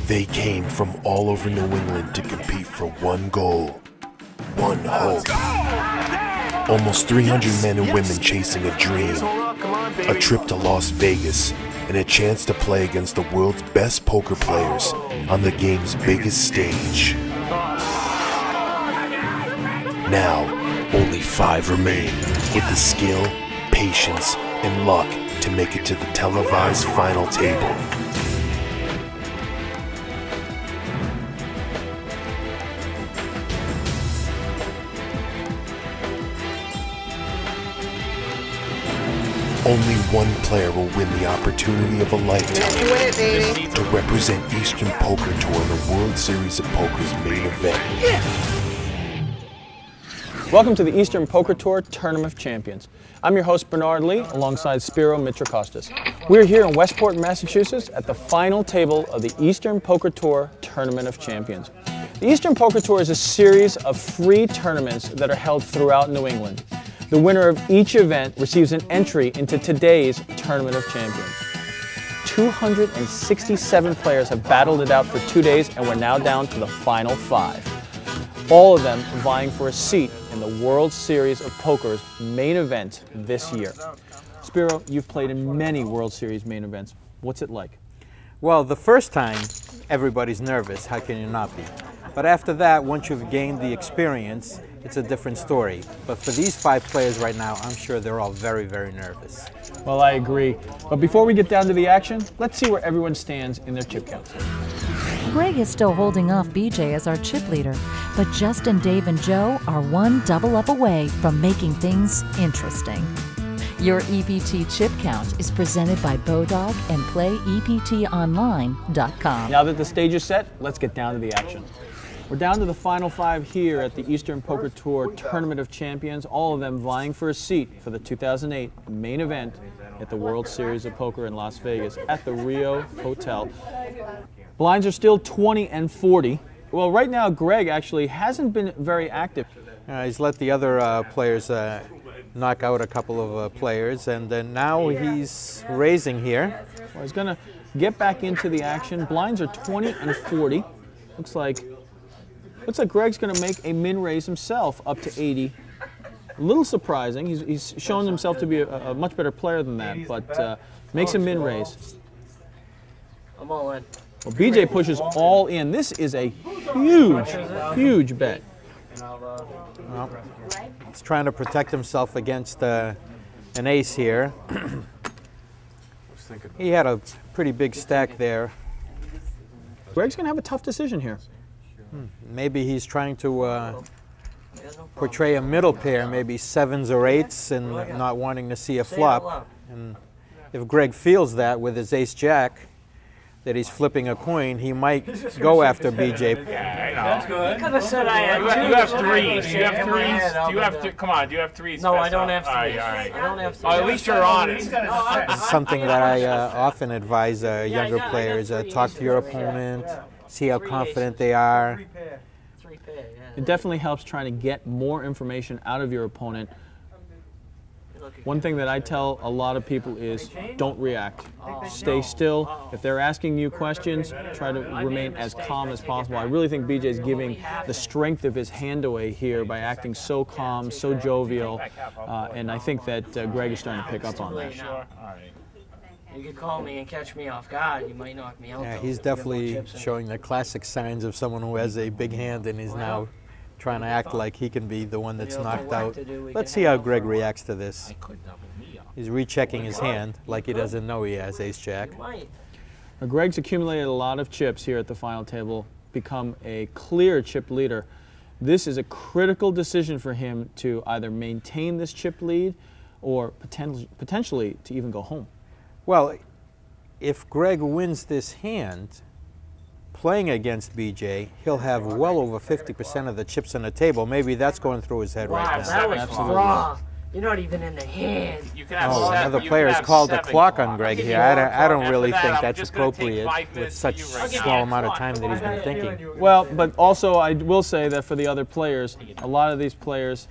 They came from all over New England to compete for one goal, one hope. Almost 300 men and women chasing a dream, a trip to Las Vegas, and a chance to play against the world's best poker players on the game's biggest stage. Now, only 5 remain, with the skill, patience, and luck to make it to the televised final table. Only one player will win the opportunity of a lifetime to represent Eastern Poker Tour in the World Series of Poker's main event. Welcome to the Eastern Poker Tour Tournament of Champions. I'm your host, Bernard Lee, alongside Spiro Mitrakostas. We're here in Westport, Massachusetts at the final table of the Eastern Poker Tour Tournament of Champions. The Eastern Poker Tour is a series of free tournaments that are held throughout New England. The winner of each event receives an entry into today's Tournament of Champions. 267 players have battled it out for 2 days, and we're now down to the final 5. All of them vying for a seat in the World Series of Poker's main event this year. Spiro, you've played in many World Series main events. What's it like? Well, the first time, everybody's nervous. How can you not be? But after that, once you've gained the experience, it's a different story. But for these 5 players right now, I'm sure they're all very, very nervous. Well, I agree. But before we get down to the action, let's see where everyone stands in their chip counts. Greg is still holding off BJ as our chip leader, but Justin, Dave, and Joe are one double up away from making things interesting. Your EPT chip count is presented by Bodog and PlayEPTOnline.com. Now that the stage is set, let's get down to the action. We're down to the final 5 here at the Eastern Poker Tour Tournament of Champions, all of them vying for a seat for the 2008 main event at the World Series of Poker in Las Vegas at the Rio Hotel. Blinds are still 20 and 40. Well, right now, Greg actually hasn't been very active. He's let the other players knock out a couple of players, and now he's raising here. Well, he's going to get back into the action. Blinds are 20 and 40. Looks like Greg's going to make a min raise himself up to 80. A little surprising. He's shown himself to be a much better player than that, but makes a min raise. I'm all in. Well, BJ pushes all in. This is a huge, huge bet. Well, he's trying to protect himself against an ace here. He had a pretty big stack there. Greg's going to have a tough decision here. Maybe he's trying to portray a middle pair, maybe 7s or 8s, and not wanting to see a flop. And if Greg feels that with his ace-jack, that he's flipping a coin, he might go after BJ. That's good. You could have said I had 2. You have 3s. Do you have 3s? Do you have come on, do you have 3s? No, I don't have 3s. All right. I don't have 3s. Oh, at least you're honest. It's something that I often advise younger players. Talk to your opponent, see how confident they are. 3 pair, yeah. It definitely helps trying to get more information out of your opponent. One thing that I tell a lot of people is don't react. Stay still. If they're asking you questions, try to remain as calm as possible. I really think BJ is giving the strength of his hand away here by acting so calm, so jovial, and I think that Greg is starting to pick up on that. You could call me and catch me off guard. You might knock me out. Yeah, he's definitely showing the classic signs of someone who has a big hand and is now trying to act like he can be the one that's knocked out. Let's see how Greg reacts to this. He's rechecking his hand like he doesn't know he has ace-jack. Greg's accumulated a lot of chips here at the final table, become a clear chip leader. This is a critical decision for him to either maintain this chip lead or potentially to even go home. Well, if Greg wins this hand, playing against BJ, he'll have well over 50% of the chips on the table. Maybe that's going through his head right now. That was raw. You're not even in the hand. You can have Oh, 7. another You player can has have called the 7. clock on Greg here. I don't really After that, think I'm that's just gonna take appropriate 5 with minutes such to you right now. small amount of time that he's been thinking. Well, but also I will say that for the other players, a lot of these players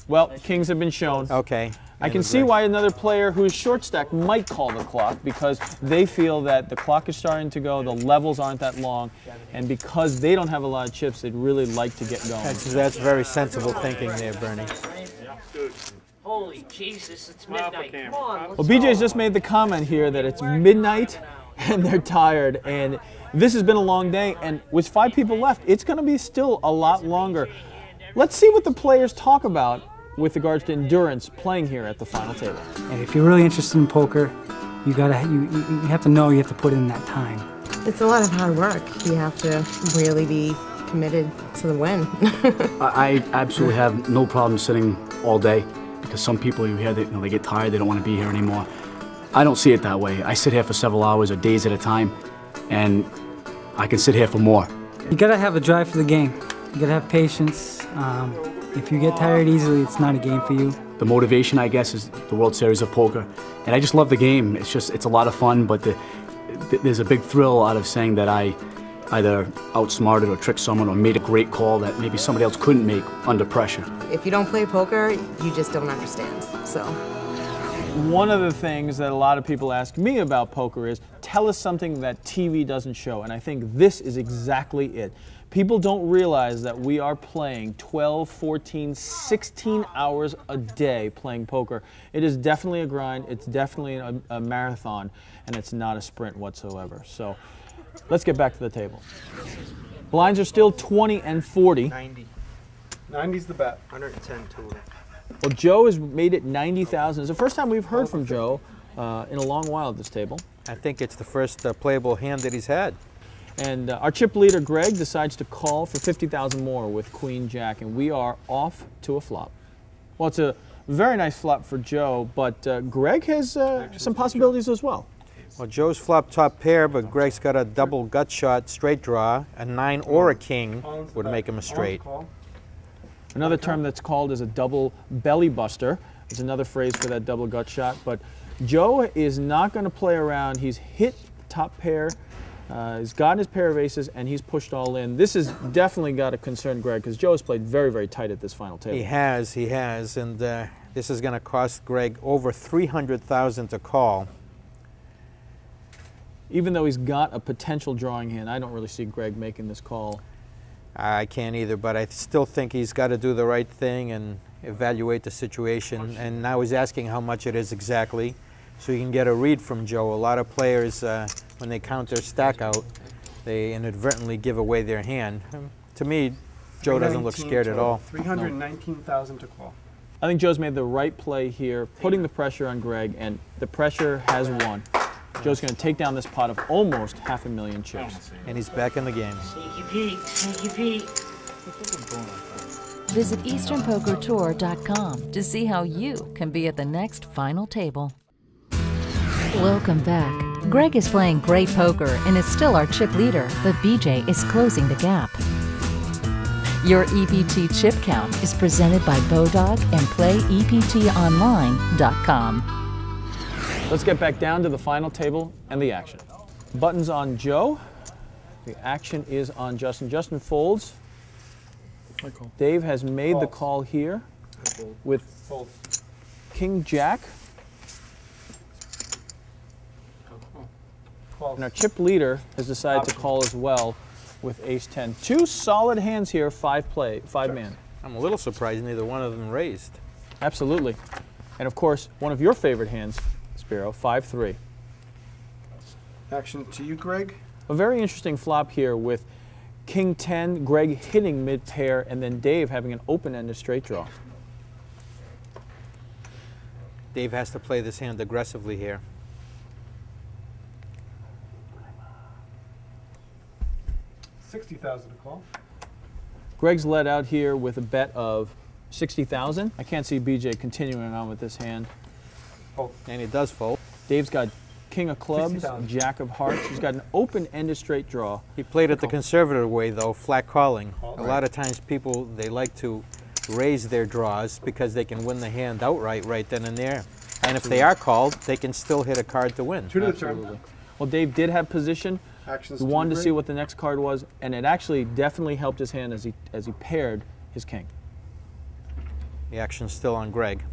Well, kings have been shown. Okay. I can see why another player who is short stacked might call the clock, because they feel that the clock is starting to go, the levels aren't that long, and because they don't have a lot of chips, they'd really like to get going. That's very sensible thinking there, Bernie. Holy Jesus, it's midnight. Come on. Well, BJ's just made the comment here that it's midnight and they're tired, and this has been a long day, and with 5 people left, it's going to be still a lot longer. Let's see what the players talk about with regards to endurance playing here at the final table. And if you're really interested in poker, you have to know you have to put in that time. It's a lot of hard work. You have to really be committed to the win. I absolutely have no problem sitting all day, because some people you hear, they get tired, they don't want to be here anymore. I don't see it that way. I sit here for several hours or days at a time, and I can sit here for more. You gotta have a drive for the game. You gotta have patience. If you get tired easily, it's not a game for you. The motivation, I guess, is the World Series of Poker. And I just love the game. It's a lot of fun, but there's a big thrill out of saying that I either outsmarted or tricked someone or made a great call that maybe somebody else couldn't make under pressure. If you don't play poker, you just don't understand. So. One of the things that a lot of people ask me about poker is, tell us something that TV doesn't show, and I think this is exactly it. People don't realize that we are playing 12, 14, 16 hours a day playing poker. It is definitely a grind, it's definitely a marathon, and it's not a sprint whatsoever. So let's get back to the table. Blinds are still 20 and 40. 90. 90's the bet. 110 total. Well, Joe has made it 90,000. It's the first time we've heard from Joe in a long while at this table. I think it's the first playable hand that he's had. And our chip leader, Greg, decides to call for 50,000 more with Queen Jack, and we are off to a flop. Well, it's a very nice flop for Joe, but Greg has some possibilities as well. Well, Joe's flop top pair, but Greg's got a double gut shot straight draw. A 9 or a king would make him a straight. Another term that's called is a double belly buster. It's another phrase for that double gut shot, but Joe is not going to play around. He's hit top pair. He's gotten his pair of aces, and he's pushed all in. This has definitely got to concern Greg, because Joe has played very, very tight at this final table. He has, and this is going to cost Greg over $300,000 to call. Even though he's got a potential drawing hand, I don't really see Greg making this call. I can't either, but I still think he's got to do the right thing and evaluate the situation. And now he's asking how much it is exactly, so you can get a read from Joe. A lot of players, when they count their stack out, they inadvertently give away their hand. To me, Joe doesn't look scared at all. 319,000 to call. I think Joe's made the right play here, putting the pressure on Greg, and the pressure has won. Joe's going to take down this pot of almost 500,000 chips. And he's back in the game. Sneaky Pete, Sneaky Pete. Visit EasternPokerTour.com to see how you can be at the next final table. Welcome back. Greg is playing great poker and is still our chip leader, but BJ is closing the gap. Your EPT chip count is presented by Bodog and PlayEPTOnline.com. Let's get back down to the final table and the action. Buttons on Joe. The action is on Justin. Justin folds. Dave has made the call here with King Jack. And our chip leader has decided to call as well with Ace 10. Two solid hands here, five man. I'm a little surprised neither one of them raised. Absolutely. And of course, one of your favorite hands, Spiro, 5-3. Action to you, Greg. A very interesting flop here with King 10, Greg hitting mid-pair, and then Dave having an open-ended straight draw. Dave has to play this hand aggressively here. $60,000 to call. Greg's led out here with a bet of 60,000. I can't see BJ continuing on with this hand. Fold. And he does fold. Dave's got King of Clubs, Jack of Hearts. He's got an open-ended straight draw. He played it the conservative way, though, flat calling. A lot of times people, they like to raise their draws because they can win the hand outright right then and there. And if they are called, they can still hit a card to win. Absolutely. Well, Dave did have position. He wanted to see what the next card was, and it actually definitely helped his hand as he paired his king. The action's still on Greg.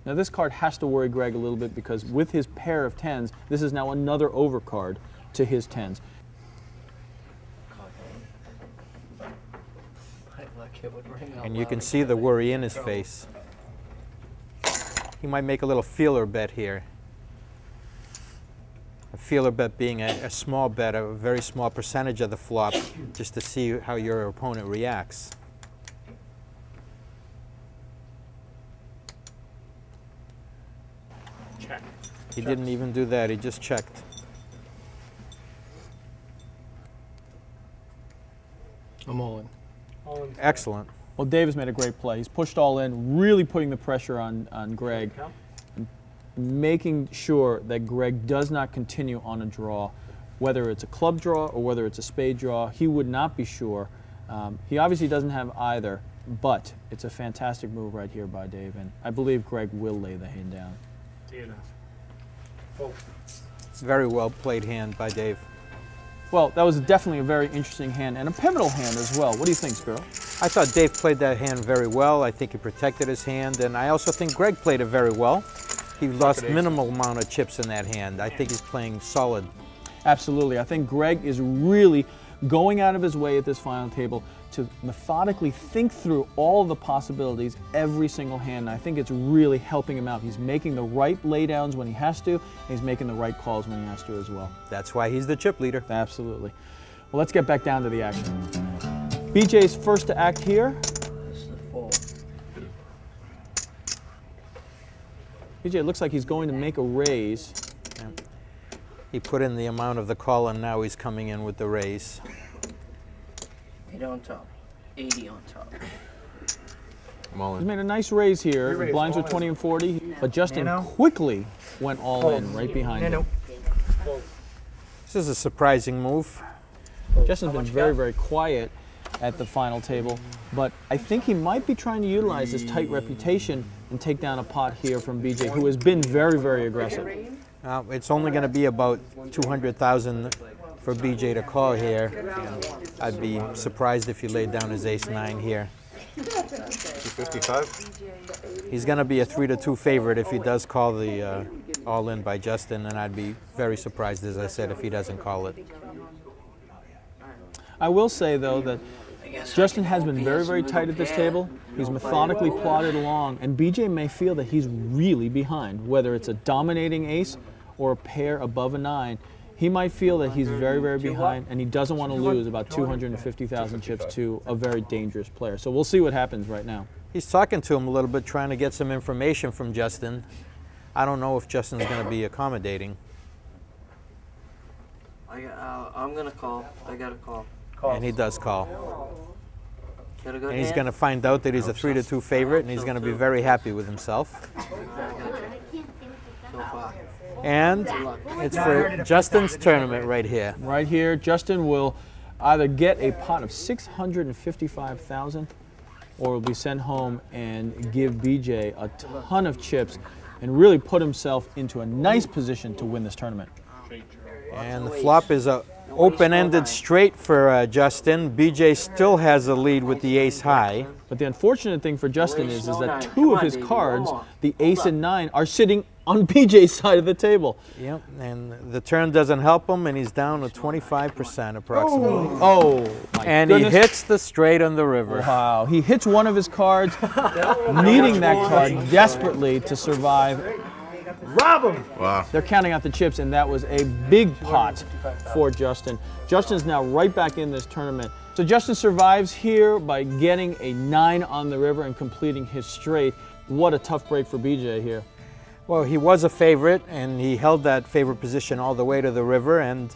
Now this card has to worry Greg a little bit because with his pair of 10s, this is now another overcard to his 10s. And you can see the worry in his face. He might make a little feeler bet here. A feeler bet being a small bet, a very small percentage of the flop, just to see how your opponent reacts. Check. He didn't even do that, he just checked. I'm all in. Excellent. Well, Dave has made a great play. He's pushed all in, really putting the pressure on Greg, and making sure that Greg does not continue on a draw, whether it's a club draw or whether it's a spade draw. He would not be sure. He obviously doesn't have either, but it's a fantastic move right here by Dave, and I believe Greg will lay the hand down. It's a very well played hand by Dave. Well, that was definitely a very interesting hand and a pivotal hand as well. What do you think, Spiro? I thought Dave played that hand very well. I think he protected his hand, and I also think Greg played it very well. He lost minimal amount of chips in that hand. I think he's playing solid. Absolutely. I think Greg is really going out of his way at this final table to methodically think through all the possibilities every single hand. And I think it's really helping him out. He's making the right laydowns when he has to, and he's making the right calls when he has to as well. That's why he's the chip leader. Absolutely. Well, let's get back down to the action. BJ's first to act here. BJ, it looks like he's going to make a raise. Yeah. He put in the amount of the call, and now he's coming in with the raise. 8 on top, 80 on top. He's made a nice raise here. The blinds were 20 and 40, but Justin quickly went all in right behind him. This is a surprising move. Justin's been very, very quiet at the final table, but I think he might be trying to utilize his tight reputation and take down a pot here from BJ, who has been very, very aggressive. It's only going to be about 200,000 for BJ to call here. I'd be surprised if he laid down his ace-9 here. 255? He's going to be a 3-2 favorite if he does call the all-in by Justin, and I'd be very surprised, as I said, if he doesn't call it. I will say, though, that Justin has been very, very tight at this table. He's methodically plodded along, and BJ may feel that he's really behind, whether it's a dominating ace or a pair above a 9. He might feel that he's very, very behind, and he doesn't want to lose about 250,000 chips to a very dangerous player. So we'll see what happens right now. He's talking to him a little bit, trying to get some information from Justin. I don't know if Justin's going to be accommodating. I'm going to call. I got to call. And he does call. Got a good And he's hand? going to find out that he's a 3-2 favorite, and he's going to be very happy with himself. So far. And it's for Justin's tournament right here. Right here, Justin will either get a pot of 655,000 or will be sent home and give BJ a ton of chips and really put himself into a nice position to win this tournament. And the flop is a open-ended straight for Justin. BJ still has a lead with the ace high. But the unfortunate thing for Justin is that two of his cards, the ace and 9, are sitting on BJ's side of the table. Yep, and the turn doesn't help him, and he's down to 25% approximately. Oh, my and goodness. he hits the straight on the river. Wow, he hits one of his cards, needing that card desperately to survive. Rob him! Wow. They're counting out the chips, and that was a big pot for Justin. Justin's now right back in this tournament. So Justin survives here by getting a 9 on the river and completing his straight. What a tough break for BJ here. Well, he was a favorite, and he held that favorite position all the way to the river, and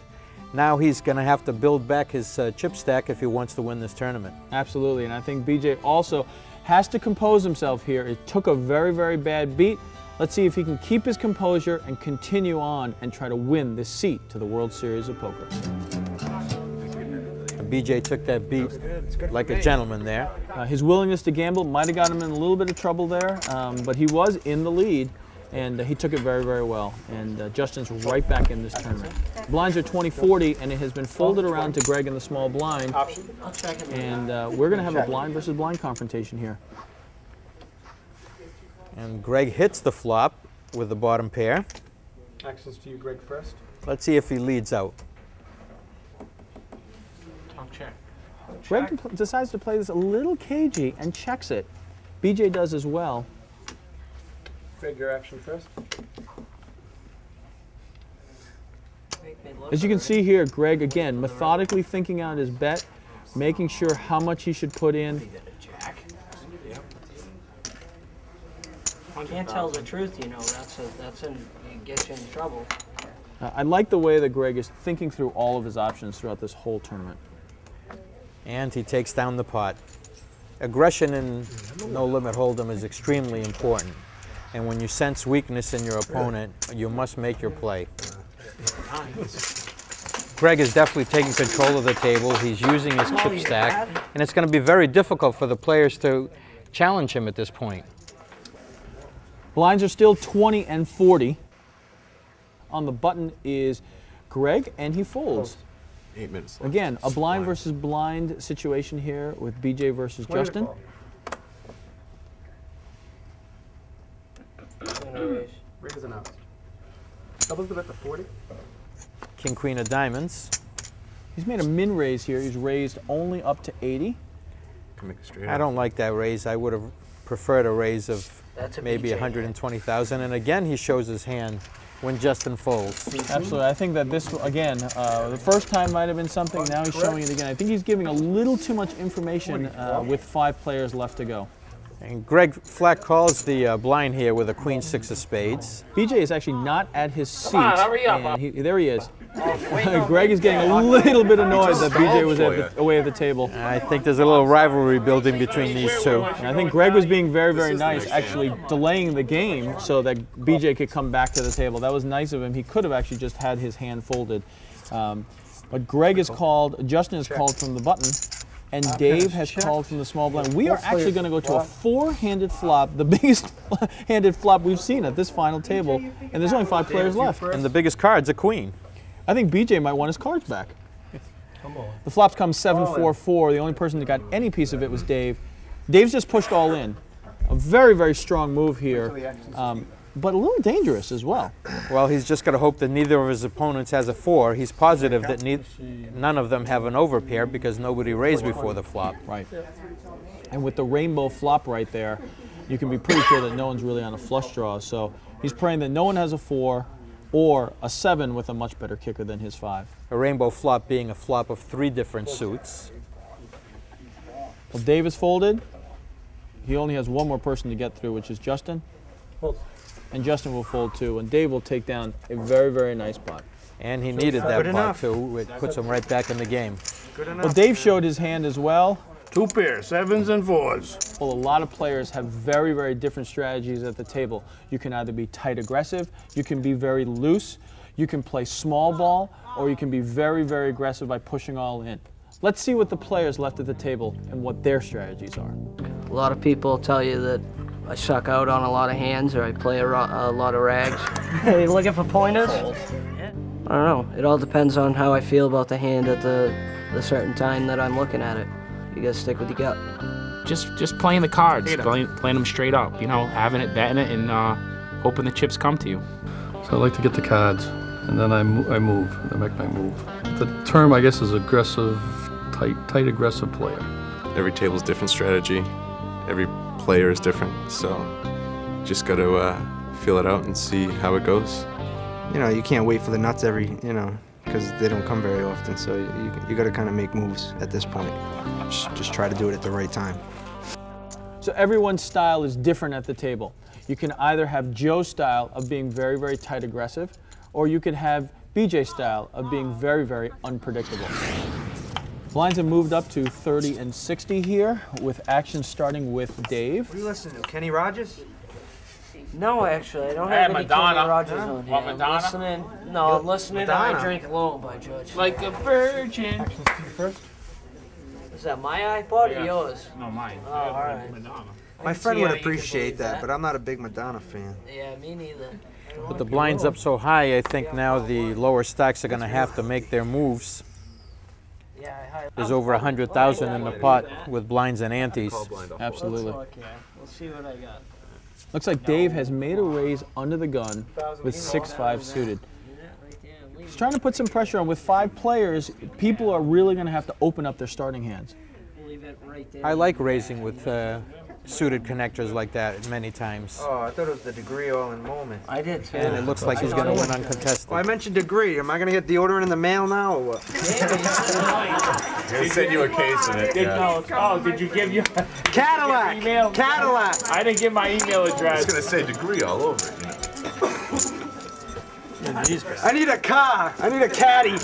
now he's going to have to build back his chip stack if he wants to win this tournament. Absolutely, and I think BJ also has to compose himself here. It took a very, very bad beat. Let's see if he can keep his composure and continue on and try to win this seat to the World Series of Poker. BJ took that beat like a gentleman there. His willingness to gamble might have got him in a little bit of trouble there, but he was in the lead. and he took it very, very well. And Justin's right back in this tournament. Blinds are 20-40, and it has been folded around to Greg in the small blind. And we're going to have a blind versus blind confrontation here. And Greg hits the flop with the bottom pair. Access to you, Greg, first. Let's see if he leads out. Check. Greg decides to play this a little cagey and checks it. BJ does as well. Figure action first. As you can see here, Greg, again, methodically thinking out his bet, making sure how much he should put in. You can't tell the truth, you know. It gets you in trouble. I like the way that Greg is thinking through all of his options throughout this whole tournament. And he takes down the pot. Aggression in No Limit Hold'em is extremely important. And when you sense weakness in your opponent, you must make your play. Greg is definitely taking control of the table. He's using his chip stack. And it's going to be very difficult for the players to challenge him at this point. Blinds are still 20 and 40. On the button is Greg, and he folds. 8 minutes left. Again, a blind versus blind situation here with BJ versus Justin. Raise is announced. Doubles the bet to 40. King, Queen of Diamonds. He's made a min raise here. He's raised only up to 80. Can make it straight I don't like that raise. I would have preferred a raise of maybe 120,000. And again, he shows his hand when Justin folds. Absolutely. I think that this, again, the first time might have been something. Now he's showing it again. I think he's giving a little too much information with 5 players left to go. And Greg flat calls the blind here with a Queen 6 of spades. BJ is actually not at his seat. hurry up. And there he is. Greg is getting a little bit annoyed that BJ was away at the table. I think there's a little rivalry building between these two. And I think Greg was being very, very nice, actually delaying the game so that BJ could come back to the table. That was nice of him. He could have actually just had his hand folded. But Greg is called, Justin is called from the button, and Dave has called from the small blind. We are actually going to go to a 4-handed flop, the biggest handed flop we've seen at this final table, and there's only 5 players left. And the biggest card's a queen. I think BJ might want his cards back. The flops come 7-4-4. The only person that got any piece of it was Dave. Dave's just pushed all in. A very, very strong move here, but a little dangerous as well. Well, he's just got to hope that neither of his opponents has a 4. He's positive that none of them have an overpair because nobody raised before the flop. Right. And with the rainbow flop right there, you can be pretty sure that no one's really on a flush draw. So he's praying that no one has a 4 or a 7 with a much better kicker than his 5. A rainbow flop being a flop of 3 different suits. Well, Dave is folded. He only has one more person to get through, which is Justin. And Justin will fold too, and Dave will take down a very, very nice pot. And he needed that pot too. It puts him right back in the game. Well, Dave showed his hand as well. 2 pairs, 7s and 4s. Well, a lot of players have very, very different strategies at the table. You can either be tight aggressive, you can be very loose, you can play small ball, or you can be very, very aggressive by pushing all in. Let's see what the players left at the table and what their strategies are. A lot of people tell you that I suck out on a lot of hands or I play a lot of rags. Are you looking for pointers? I don't know. It all depends on how I feel about the hand at the certain time that I'm looking at it. You gotta stick with your gut. Just playing the cards, playing them straight up, you know, having it, betting it, and hoping the chips come to you. So I like to get the cards, and then I move, I make my move. The term, I guess, is aggressive, tight aggressive player. Every table's different strategy. Every player is different, so just got to feel it out and see how it goes. You know, you can't wait for the nuts because they don't come very often, so you got to kind of make moves at this point. Just try to do it at the right time. So everyone's style is different at the table. You can either have Joe's style of being very, very tight aggressive, or you can have BJ's style of being very, very unpredictable. Blinds have moved up to 30 and 60 here, with action starting with Dave. What are you listening to, Kenny Rogers? No, actually, I don't have any Kenny Rogers on here. Madonna? I'm listening. No, I'm listening to I Drink Alone by Judge. Like a virgin. First. Is that my iPod or yours? No, mine. Oh, all right. Madonna. My friend would appreciate that, but I'm not a big Madonna fan. Yeah, me neither. With the blinds up so high, I think now the lower stacks are going to have to make their moves. There's over 100,000 in the pot with blinds and antes. Absolutely. We'll see what I got. Looks like Dave has made a raise under the gun with 6-5 suited. He's trying to put some pressure on. With 5 players, people are really going to have to open up their starting hands. I like raising with suited connectors like that many times. Oh, I thought it was the degree all in moment. I did too. And it looks like he's going to win uncontested. Well, I mentioned degree. Am I going to get deodorant in the mail now or what? He'll send you a case of it. Did you give you Cadillac? email? Cadillac! I didn't give my email address. It's going to say degree all over it. I need a car. I need a caddy.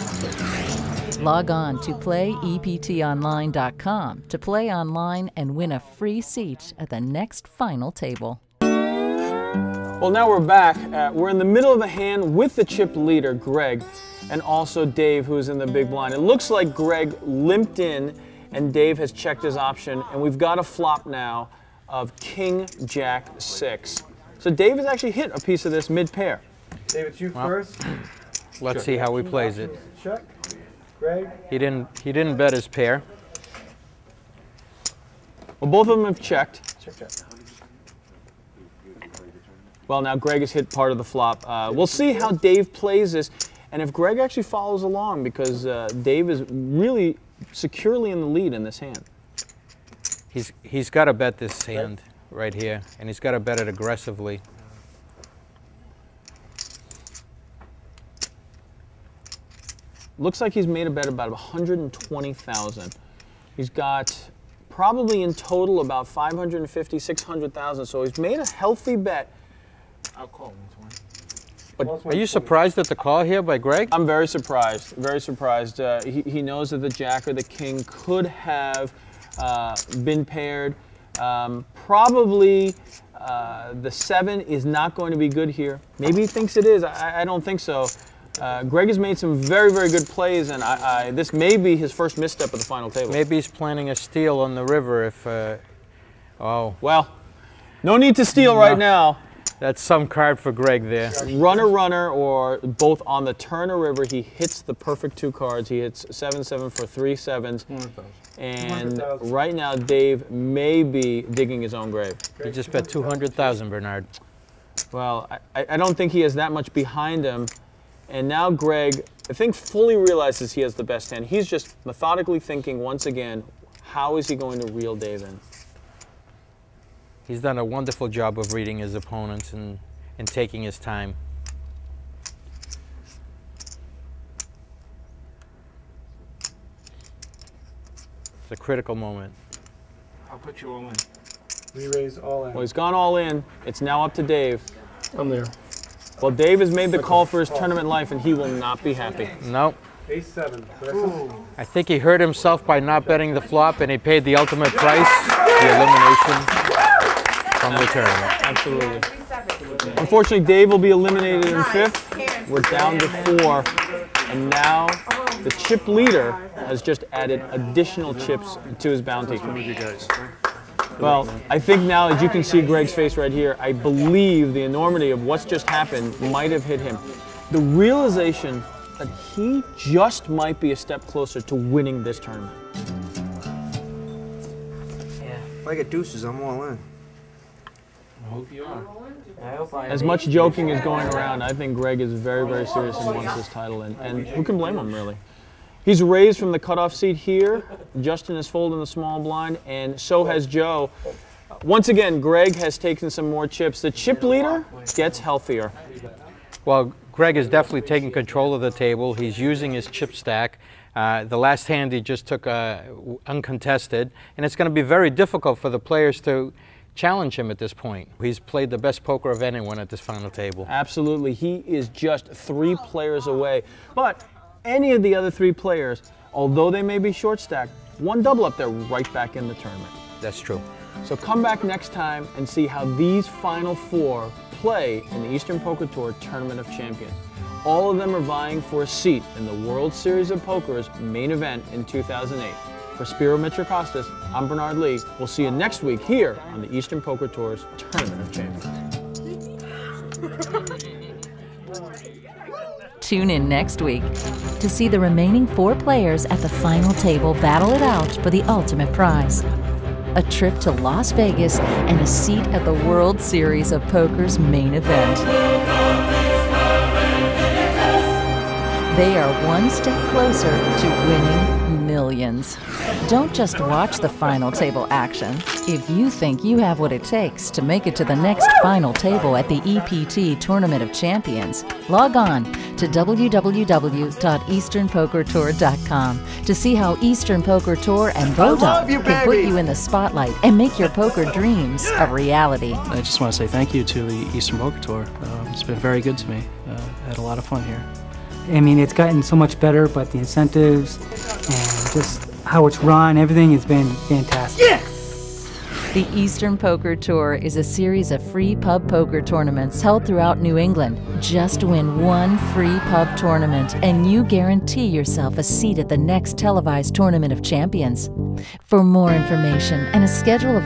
Log on to playeptonline.com to play online and win a free seat at the next final table. Well, now we're back. We're in the middle of a hand with the chip leader, Greg, and also Dave, who's in the big blind. It looks like Greg limped in, and Dave has checked his option, and we've got a flop now of King Jack 6. So Dave has actually hit a piece of this mid-pair. Dave, it's you first. Let's see how he plays it. Check. Greg? He didn't bet his pair. Well, both of them have checked. Check. Well, now Greg has hit part of the flop. We'll see how Dave plays this, and if Greg actually follows along, because Dave is really securely in the lead in this hand. He's got to bet this hand right here, and he's got to bet it aggressively. Looks like he's made a bet about 120,000. He's got probably in total about 550, 600,000. So he's made a healthy bet. I'll call 120. But are you surprised at the call here by Greg? I'm very surprised. Very surprised. He knows that the Jack or the King could have been paired. Probably the 7 is not going to be good here. Maybe he thinks it is. I don't think so. Greg has made some very, very good plays, and this may be his first misstep at the final table. Maybe he's planning a steal on the river if, oh. Well, no need to steal right now. That's some card for Greg there. Runner, or both on the turn or river, he hits the perfect 2 cards. He hits 7-7 for 3 7s. And right now, Dave may be digging his own grave. He just bet 200,000, Bernard. Well, I don't think he has that much behind him. And now Greg, I think, fully realizes he has the best hand. He's just methodically thinking once again, how is he going to reel Dave in? He's done a wonderful job of reading his opponents and taking his time. It's a critical moment. I'll put you all in. We raise all in. Well, he's gone all in. It's now up to Dave. I'm there. Well, Dave has made the call for his tournament life, and he will not be happy. Nope. Ace 7. I think he hurt himself by not betting the flop, and he paid the ultimate price, the elimination from the tournament. Absolutely. Unfortunately, Dave will be eliminated in 5th. We're down to 4. And now the chip leader has just added additional chips to his bounty. Well, I think now, as you can see Greg's face right here, I believe the enormity of what's just happened might have hit him. The realization that he just might be a step closer to winning this tournament. Yeah. If I get deuces, I'm all in. I hope you are. I hope I As much joking is going around, I think Greg is very, very serious and wants this title, and who can blame him, really? He's raised from the cutoff seat here. Justin is folding the small blind, and so has Joe. Once again, Greg has taken some more chips. The chip leader gets healthier. Well, Greg is definitely taking control of the table. He's using his chip stack. The last hand he just took uncontested, and it's going to be very difficult for the players to challenge him at this point. He's played the best poker of anyone at this final table. Absolutely. He is just 3 players away. But any of the other 3 players, although they may be short stacked, 1 double up, they're right back in the tournament. That's true. So come back next time and see how these final 4 play in the Eastern Poker Tour Tournament of Champions. All of them are vying for a seat in the World Series of Poker's main event in 2008. For Spiro Mitrakostas, I'm Bernard Lee. We'll see you next week here on the Eastern Poker Tour's Tournament of Champions. Tune in next week to see the remaining 4 players at the final table battle it out for the ultimate prize. A trip to Las Vegas and a seat at the World Series of Poker's main event. They are one step closer to winning millions. Don't just watch the final table action. If you think you have what it takes to make it to the next final table at the EPT Tournament of Champions, log on to www.easternpokertour.com to see how Eastern Poker Tour and Bodog can put you in the spotlight and make your poker dreams a reality. I just want to say thank you to the Eastern Poker Tour. It's been very good to me. I had a lot of fun here. I mean, it's gotten so much better, but the incentives and just how it's run, everything has been fantastic. Yes! The Eastern Poker Tour is a series of free pub poker tournaments held throughout New England. Just win one free pub tournament and you guarantee yourself a seat at the next televised Tournament of Champions. For more information and a schedule of